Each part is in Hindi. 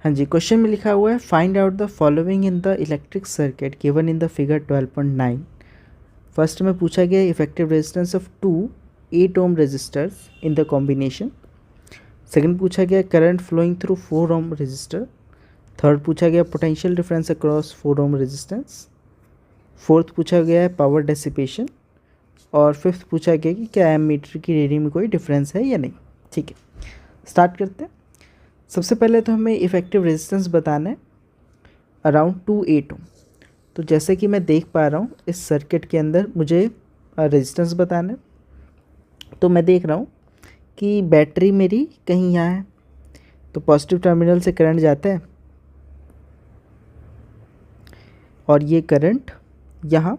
हाँ जी, क्वेश्चन में लिखा हुआ है find out the following in the electric circuit given in the figure 12.9। First में पूछा गया effective resistance of 8 ohm resistors in the combination. Second पूछा गया current flowing through 4 ohm resistor. Third पूछा गया potential difference across 4 ohm resistance. Fourth पूछा गया है पावर डेसिपेशन। और फिफ्थ पूछा गया कि क्या एमीटर की रीडिंग में कोई डिफरेंस है या नहीं। ठीक है, स्टार्ट करते हैं। सबसे पहले तो हमें इफेक्टिव रेजिस्टेंस बताना है अराउंड 2 8 ओम। तो जैसे कि मैं देख पा रहा हूँ इस सर्किट के अंदर मुझे रेजिस्टेंस बताना है। तो मैं देख रहा हूँ कि बैटरी मेरी कहीं यहाँ है, तो पॉजिटिव टर्मिनल से करंट जाता है और ये करंट यहाँ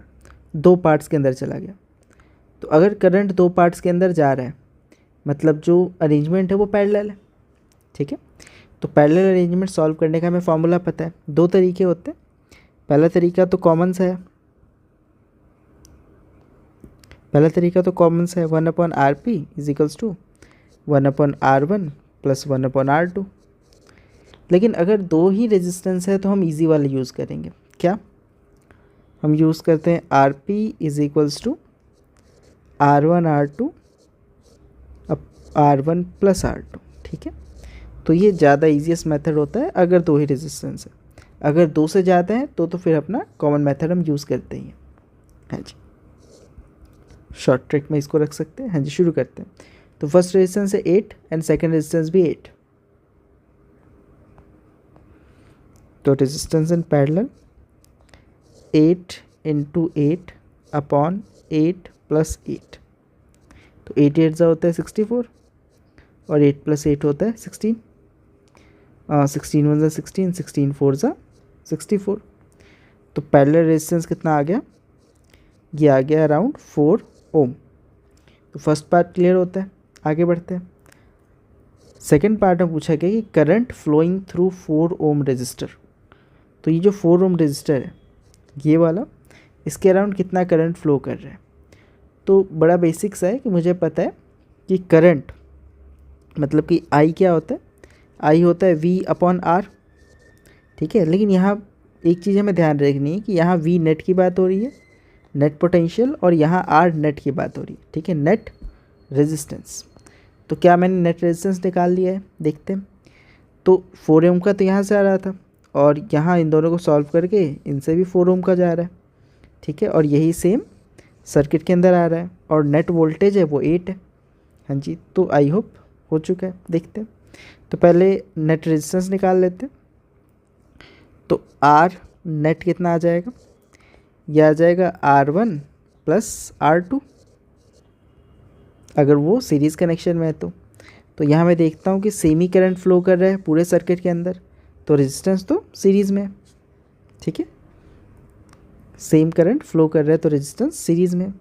दो पार्ट्स के अंदर चला गया। तो अगर करंट दो पार्ट्स के अंदर जा रहा है मतलब जो अरेंजमेंट है वो पैरेलल है। ठीक है, तो पैरेलल अरेंजमेंट सॉल्व करने का हमें फॉर्मूला पता है। दो तरीके होते हैं। पहला तरीका तो कॉमन सा है, 1/RP is equals to 1/R1 plus 1/R2। लेकिन अगर दो ही रेजिस्टेंस है तो हम इजी वाला यूज़ करेंगे। क्या हम यूज़ करते हैं? RP is equals to R1 R2 अब R1 प्लस R2। ठीक है, तो ये ज़्यादा ईजीएस्ट मेथड होता है अगर दो ही रेजिस्टेंस है। अगर दो से ज़्यादा है तो फिर अपना कॉमन मेथड हम यूज़ करते हैं। हाँ जी, शॉर्ट ट्रिक में इसको रख सकते हैं। हाँ जी, शुरू करते हैं। तो फर्स्ट रेजिस्टेंस है 8 एंड सेकंड रेजिस्टेंस भी 8। तो रेजिस्टेंस इन पैरेलल 8 × 8 अपॉन 8 + 8। तो 8 8 होता है 64 और 8 + 8 होता है 16। 16 1 16, 16 4 64। तो पैरेलल रेजिस्टेंस कितना आ गया? ये आ गया अराउंड 4 ओम। तो फर्स्ट पार्ट क्लियर होता है, आगे बढ़ते हैं। सेकेंड पार्ट में पूछा गया कि current flowing through 4 ohm resistor. तो ये जो 4 ओम रजिस्टर है ये वाला, इसके अराउंड कितना करंट फ्लो कर रहा है। तो बड़ा बेसिक सा है कि मुझे पता है कि करंट मतलब कि आई क्या होता है? आई होता है V/R। ठीक है, लेकिन यहाँ एक चीज़ हमें ध्यान रखनी है कि यहाँ V नेट की बात हो रही है, नेट पोटेंशियल, और यहाँ R नेट की बात हो रही है। ठीक है, नेट रेजिस्टेंस। तो क्या मैंने नेट रेजिस्टेंस निकाल लिया है? देखते हैं। तो 4 ओम का तो यहाँ से आ रहा था और यहाँ इन दोनों को सॉल्व करके इनसे भी 4 ओम का जा रहा है। ठीक है, और यही सेम सर्किट के अंदर आ रहा है और नेट वोल्टेज है वो 8 है। हाँ जी, तो आई होप हो चुका है। देखते हैं। तो पहले नेट रेजिस्टेंस निकाल लेते हैं। तो R नेट कितना आ जाएगा? यह आ जाएगा R1 + R2 अगर वो सीरीज़ कनेक्शन में है तो यहाँ मैं देखता हूँ कि सेमी करंट फ्लो कर रहा है पूरे सर्किट के अंदर, तो रेजिस्टेंस तो सीरीज़ में है। ठीक है, सेम करंट फ्लो कर रहा है तो रेजिस्टेंस सीरीज़ में।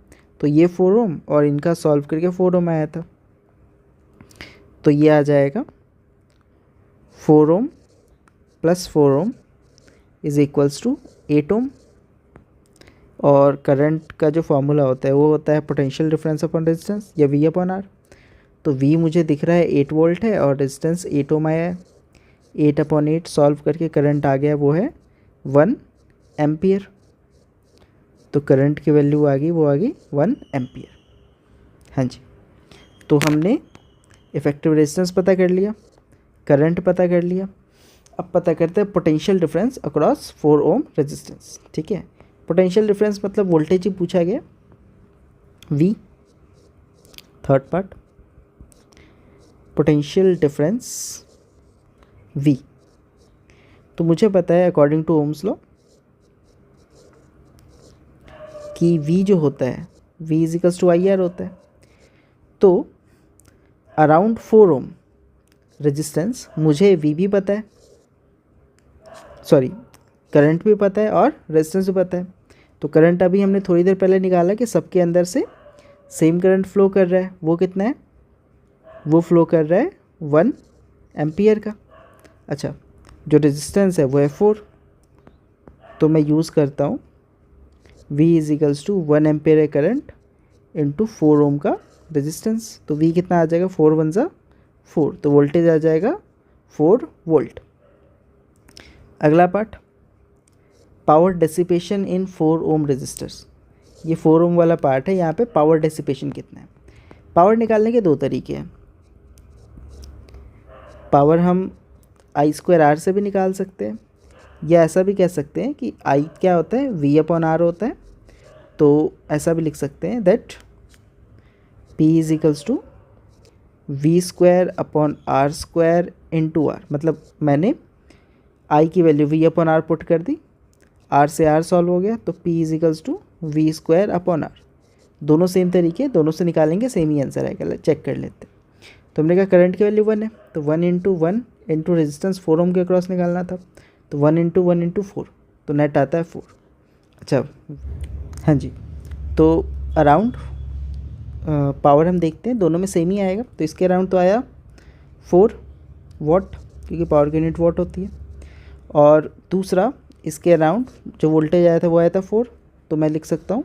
तो ये 4 ओम और इनका सॉल्व करके 4 ओम आया था। तो ये आ जाएगा 4 ओम + 4 ओम इज इक्वल्स टू 8 ओम। और करंट का जो फॉर्मूला होता है वो होता है पोटेंशियल डिफरेंस अपॉन रेजिस्टेंस या V/R। तो V मुझे दिख रहा है 8 वोल्ट है और रेजिस्टेंस 8 ओम आया है। 8/8 सॉल्व करके करंट आ गया वो है 1 एम्पियर। तो करंट की वैल्यू आ गई, वो आ गई 1 एम्पियर। हाँ जी, तो हमने इफेक्टिव रेजिस्टेंस पता कर लिया, करंट पता कर लिया। अब पता करते हैं potential difference across 4 ohm resistance. ठीक है, पोटेंशियल डिफरेंस मतलब वोल्टेज ही पूछा गया, V। Third part potential difference V। तो मुझे पता है अकॉर्डिंग टू ओम्स लॉ कि V जो होता है V = IR होता है। तो अराउंड 4 ओम रेजिस्टेंस मुझे V भी पता है, सॉरी करंट भी पता है और रेजिस्टेंस भी पता है। तो करंट अभी हमने थोड़ी देर पहले निकाला कि सबके अंदर से सेम करंट फ्लो कर रहा है। वो कितना है? वो फ्लो कर रहा है 1 एम्पियर का। अच्छा, जो रेजिस्टेंस है वो है 4। तो मैं यूज़ करता हूँ V = 1 एम्पियर है करंट इंटू 4 ओम का रेजिस्टेंस। तो V कितना आ जाएगा? 4 1 = 4। तो वोल्टेज आ जाएगा 4 वोल्ट। अगला पार्ट, पावर डेसिपेशन इन 4 ओम रजिस्टर्स। ये 4 ओम वाला पार्ट है, यहाँ पे पावर डेसिपेशन कितना है। पावर निकालने के दो तरीके हैं। पावर हम I² R से भी निकाल सकते हैं, या ऐसा भी कह सकते हैं कि I क्या होता है, V/R होता है। तो ऐसा भी लिख सकते हैं that P is equals to V²/R² into R। मतलब मैंने I की वैल्यू V/R पुट कर दी, R से R सॉल्व हो गया, तो P is equals to V²/R। दोनों सेम तरीके, दोनों से निकालेंगे सेम ही आंसर आएगा। चेक कर लेते हैं। तो हमने कहा करंट की वैल्यू 1 है, तो 1 इंटू 1 इंटू रेजिस्टेंस 4 ओम के अक्रॉस निकालना था, तो 1 इंटू 1 इंटू 4, तो नेट आता है 4। अच्छा, हाँ जी, तो अराउंड पावर हम देखते हैं दोनों में सेम ही आएगा। तो इसके अराउंड तो आया 4 वॉट, क्योंकि पावर की यूनिट वॉट होती है। और दूसरा इसके अराउंड जो वोल्टेज आया था वो आया था 4, तो मैं लिख सकता हूँ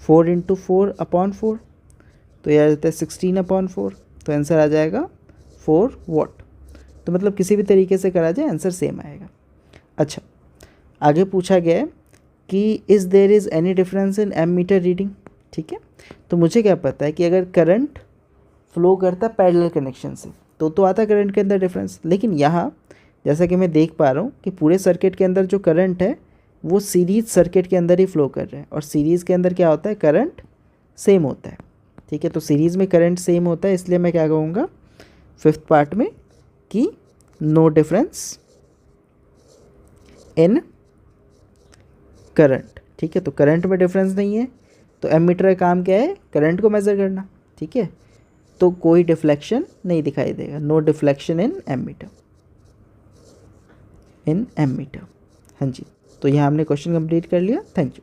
4 इंटू 4/4, तो यह आ जाता है 16/4, तो आंसर आ जाएगा 4 वॉट। तो मतलब किसी भी तरीके से करा जाए आंसर सेम आएगा। अच्छा, आगे पूछा गया है कि is there is any difference in ammeter reading. ठीक है, तो मुझे क्या पता है कि अगर करंट फ्लो करता पैरेलल कनेक्शन से तो आता करंट के अंदर डिफरेंस। लेकिन यहाँ जैसा कि मैं देख पा रहा हूँ कि पूरे सर्किट के अंदर जो करंट है वो सीरीज सर्किट के अंदर ही फ्लो कर रहा है, और सीरीज़ के अंदर क्या होता है, करंट सेम होता है। ठीक है, तो सीरीज़ में करंट सेम होता है, इसलिए मैं क्या कहूँगा 5th पार्ट में कि नो डिफरेंस इन करंट। ठीक है, तो करंट में डिफरेंस नहीं है, तो एमीटर का काम क्या है, करंट को मेज़र करना। ठीक है, तो कोई डिफ्लेक्शन नहीं दिखाई देगा, नो डिफ्लेक्शन इन एमीटर, हाँ जी। तो यहाँ हमने क्वेश्चन कंप्लीट कर लिया। Thank you.